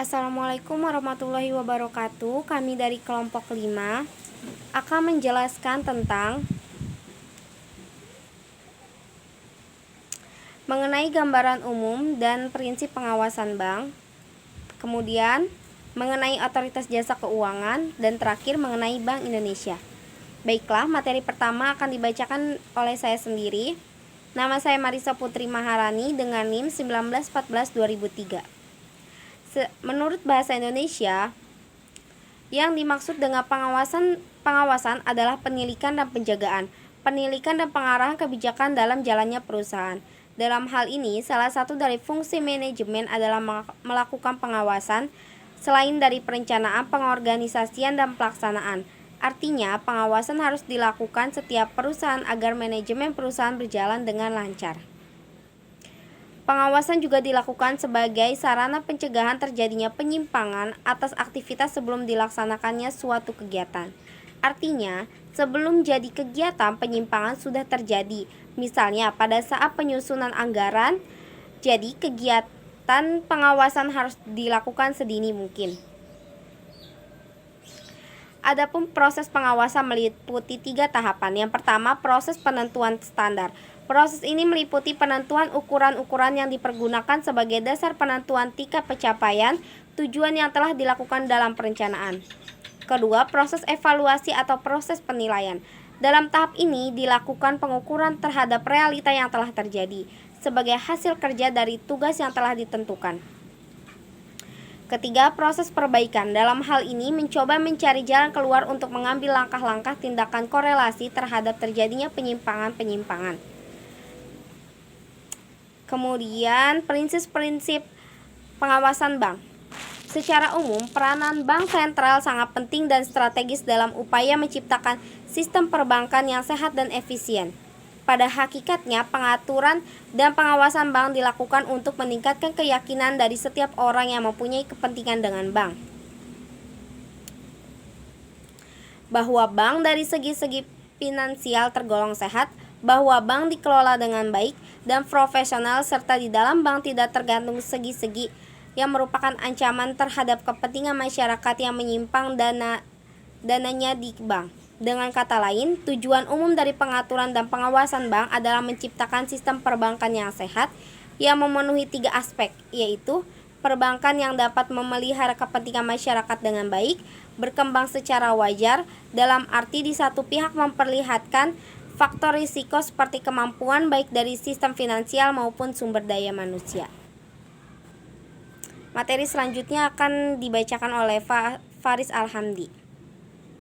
Assalamualaikum warahmatullahi wabarakatuh. Kami dari kelompok 5 akan menjelaskan tentang mengenai gambaran umum dan prinsip pengawasan bank, kemudian mengenai otoritas jasa keuangan, dan terakhir mengenai Bank Indonesia. Baiklah, materi pertama akan dibacakan oleh saya sendiri. Nama saya Marisa Putri Maharani dengan NIM 1914-2003. Menurut bahasa Indonesia, yang dimaksud dengan pengawasan adalah penilikan dan penjagaan, penilikan dan pengarahan kebijakan dalam jalannya perusahaan. Dalam hal ini, salah satu dari fungsi manajemen adalah melakukan pengawasan selain dari perencanaan, pengorganisasian, dan pelaksanaan. Artinya, pengawasan harus dilakukan setiap perusahaan agar manajemen perusahaan berjalan dengan lancar. Pengawasan juga dilakukan sebagai sarana pencegahan terjadinya penyimpangan atas aktivitas sebelum dilaksanakannya suatu kegiatan. Artinya, sebelum jadi kegiatan, penyimpangan sudah terjadi. Misalnya, pada saat penyusunan anggaran, jadi kegiatan pengawasan harus dilakukan sedini mungkin. Adapun proses pengawasan meliputi 3 tahapan. Yang pertama, proses penentuan standar. Proses ini meliputi penentuan ukuran-ukuran yang dipergunakan sebagai dasar penentuan tingkat pencapaian tujuan yang telah dilakukan dalam perencanaan. Kedua, proses evaluasi atau proses penilaian. Dalam tahap ini dilakukan pengukuran terhadap realita yang telah terjadi sebagai hasil kerja dari tugas yang telah ditentukan. Ketiga, proses perbaikan. Dalam hal ini mencoba mencari jalan keluar untuk mengambil langkah-langkah tindakan korelasi terhadap terjadinya penyimpangan-penyimpangan. Kemudian, prinsip-prinsip pengawasan bank. Secara umum, peranan bank sentral sangat penting dan strategis dalam upaya menciptakan sistem perbankan yang sehat dan efisien. Pada hakikatnya, pengaturan dan pengawasan bank dilakukan untuk meningkatkan keyakinan dari setiap orang yang mempunyai kepentingan dengan bank, bahwa bank dari segi-segi finansial tergolong sehat, bahwa bank dikelola dengan baik dan profesional, serta di dalam bank tidak tergantung segi-segi yang merupakan ancaman terhadap kepentingan masyarakat yang menyimpang dananya di bank. Dengan kata lain, tujuan umum dari pengaturan dan pengawasan bank adalah menciptakan sistem perbankan yang sehat yang memenuhi 3 aspek, yaitu perbankan yang dapat memelihara kepentingan masyarakat dengan baik, berkembang secara wajar, dalam arti di satu pihak memperlihatkan faktor risiko seperti kemampuan baik dari sistem finansial maupun sumber daya manusia. Materi selanjutnya akan dibacakan oleh Faris Alhamdi.